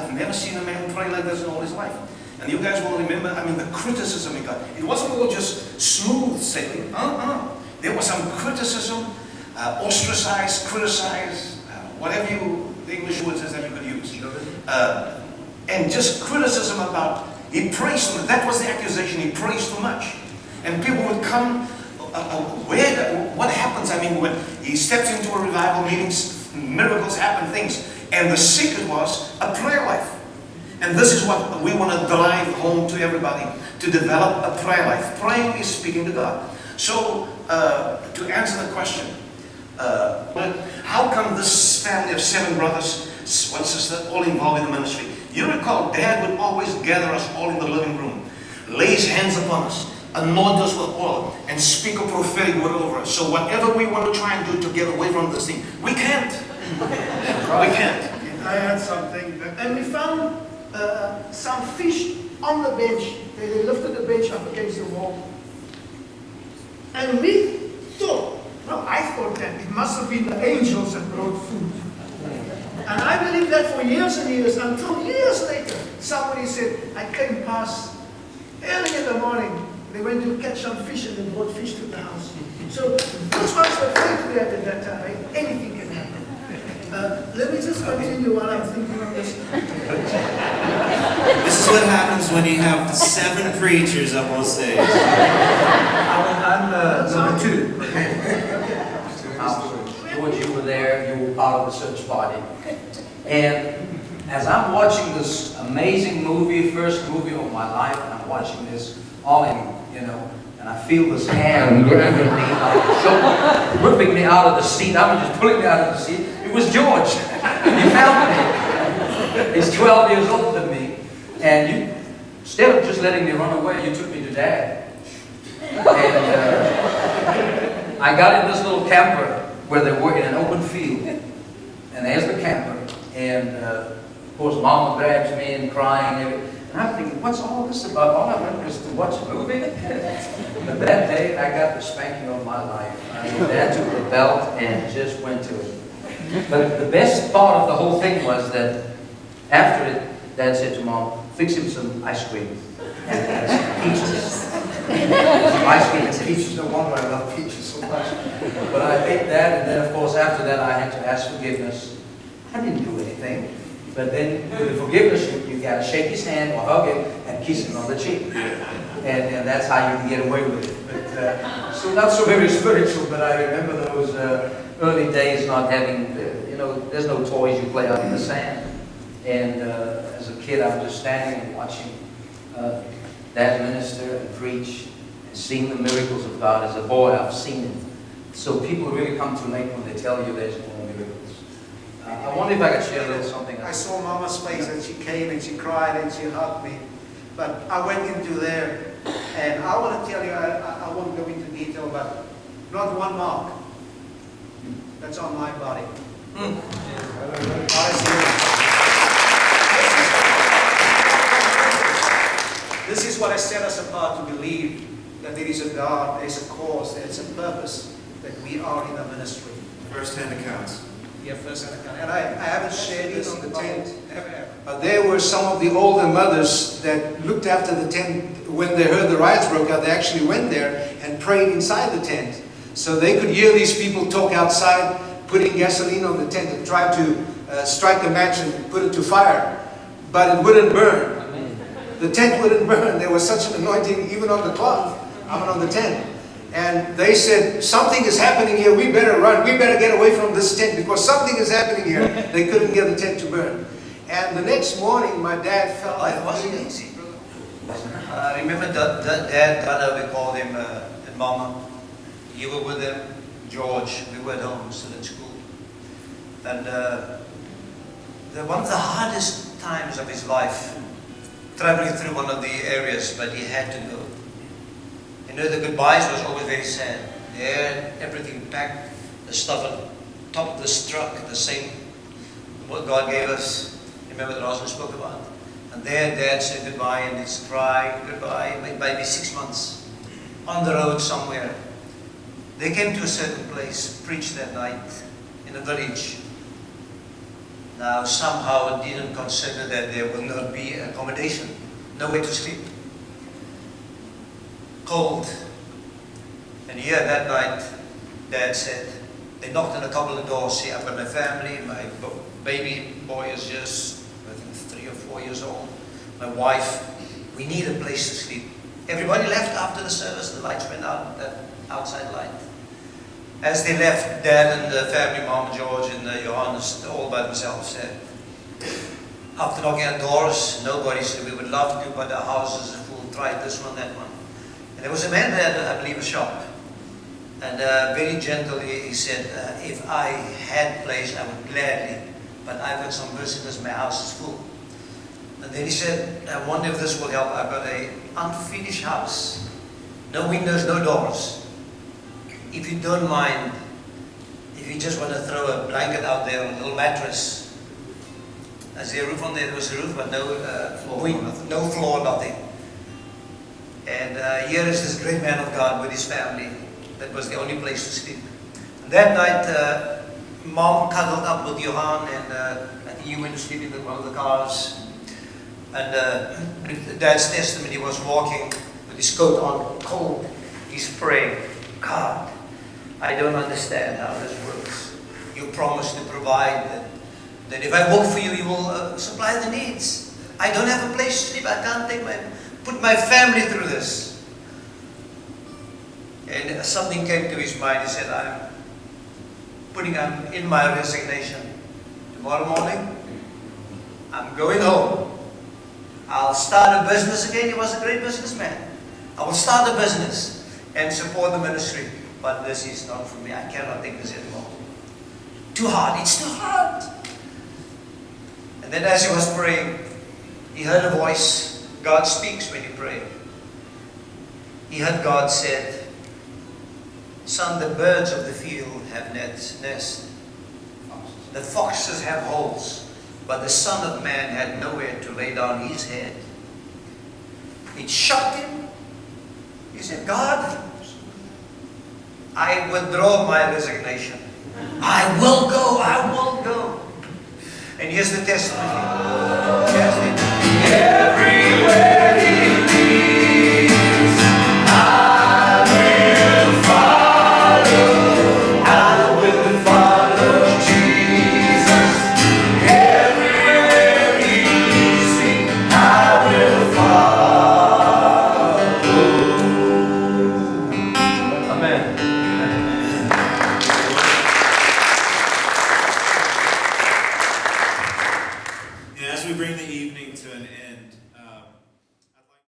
I've never seen a man pray like this in all his life. And you guys will remember, I mean, the criticism he got. It wasn't all just smooth sailing. There was some criticism, ostracized, criticized, whatever the English words is that you could use. And just criticism about, he prays too much. That was the accusation, he prays too much. And people would come, what happens, I mean, when he steps into a revival meeting, miracles happen, things. And the secret was a prayer life. And this is what we want to drive home to everybody, to develop a prayer life. Praying is speaking to God. So, to answer the question, how come this family of 7 brothers, 1 sister, all involved in the ministry? You recall, Dad would always gather us all in the living room, lay his hands upon us, anoint us with oil, and speak a prophetic word over us. So whatever we want to try and do to get away from this thing, we can't. We can't. I had something, and we found some fish on the bench. They lifted the bench up against the wall. And we thought, I thought that it must have been the angels that brought food. And I believed that for years and years, until years later, somebody said, I came past early in the morning. They went to catch some fish and they brought fish to the house. So this was the faith we had at that time. Right? Anything can happen. Let me just continue while I'm thinking of this. This is what happens when you have 7 preachers up on stage. I'm number 2. George, you were there. You were part of the search party. And as I'm watching this amazing movie, first movie of my life, and I'm watching this all in, and I feel this hand grabbing me out of the shoulder, whipping me out of the seat. I'm just pulling me out of the seat. It was George. He found me. He's 12 years older than me. And you, instead of just letting me run away, you took me to Dad. And I got in this little camper where they were in an open field. And there's the camper. And of course, Mama grabs me and crying. And I'm thinking, what's all this about? All I went was to watch a movie. But that day, I got the spanking of my life. I mean, Dad took the belt and just went to it. But the best part of the whole thing was that after it, Dad said to Mom, fix him some ice cream and some peaches. Some ice cream and peaches. No wonder I love peaches so much. But I ate that, and then of course after that I had to ask forgiveness. I didn't do anything. But then with the forgiveness, you got to shake his hand or hug him and kiss him on the cheek. And that's how you can get away with it. But, so not so very spiritual, but I remember those early days not having, there's no toys, you play out in the sand. And as a kid, I was just standing and watching Dad minister and preach and seeing the miracles of God. As a boy, I've seen it. So people really come too late when they tell you there's more miracles. I wonder if I could share a little something. I saw Mama's face and she came and she cried and she hugged me. But I went into there and I want to tell you, I won't go into detail, but not one mark that's on my body. This is what has set us apart to believe that there is a God, there is a cause, there is a purpose that we are in a ministry. First-hand accounts. Yeah, first-hand account. And I haven't shared this on the tent. There were some of the older mothers that looked after the tent. When they heard the riots broke out, they actually went there and prayed inside the tent. So they could hear these people talk outside, putting gasoline on the tent and try to strike a match and put it to fire. But it wouldn't burn. The tent wouldn't burn. There was such an anointing even on the cloth, on the tent. And they said, something is happening here, we better run, we better get away from this tent because something is happening here. They couldn't get the tent to burn. And the next morning, my dad felt like It wasn't easy. I remember Dad, we called him, and Mama. You were with him, George. We were at home, still in school. And one of the hardest times of his life, traveling through one of the areas, but he had to go. The goodbyes was always very sad. There, everything packed, the stuff on top of this truck, the same, what God gave us. Remember that Roslyn spoke about? And there, Dad said goodbye, and he's crying goodbye, maybe 6 months, on the road somewhere. They came to a certain place, preached that night, in a village. Now, somehow didn't consider that there will not be accommodation, nowhere to sleep. Cold. And here that night, Dad said, they knocked on a couple of doors. See, I've got my family, my baby boy is just, I think, 3 or 4 years old. My wife, we need a place to sleep. Everybody left after the service, the lights went out, that outside light. As they left, Dad and the family, Mom, George, and Johannes, all by themselves, said, after knocking on doors, nobody said, we would love to, but our houses are full, try this one, that one. And there was a man there, I believe, a shop. And very gently he said, if I had place, I would gladly, but I've got some visitors, my house is full. And then he said, I wonder if this will help. I've got an unfinished house, no windows, no doors. If you don't mind, if you just want to throw a blanket out there, a little mattress. Is there a roof on there? There was a roof, but no no floor, nothing. And here is this great man of God with his family. That was the only place to sleep. And that night, Mom cuddled up with Johan, and I think he went to sleep in one of the cars. And Dad's testimony, he was walking with his coat on, cold. He's praying, God, I don't understand how this works. You promised to provide, that if I work for you, you will supply the needs. I don't have a place to sleep. I can't put my family through this. And something came to his mind. He said, I'm in my resignation. Tomorrow morning, I'm going home. I'll start a business again. He was a great businessman. I will start a business and support the ministry. But this is not for me. I cannot take this anymore. Too hard. It's too hard. And then as he was praying, he heard a voice. God speaks when you pray. He heard God said, son, the birds of the field have nests. The foxes have holes. But the Son of Man had nowhere to lay down his head. It shocked him. He said, God, I withdraw my resignation. I will go. And here's the testimony.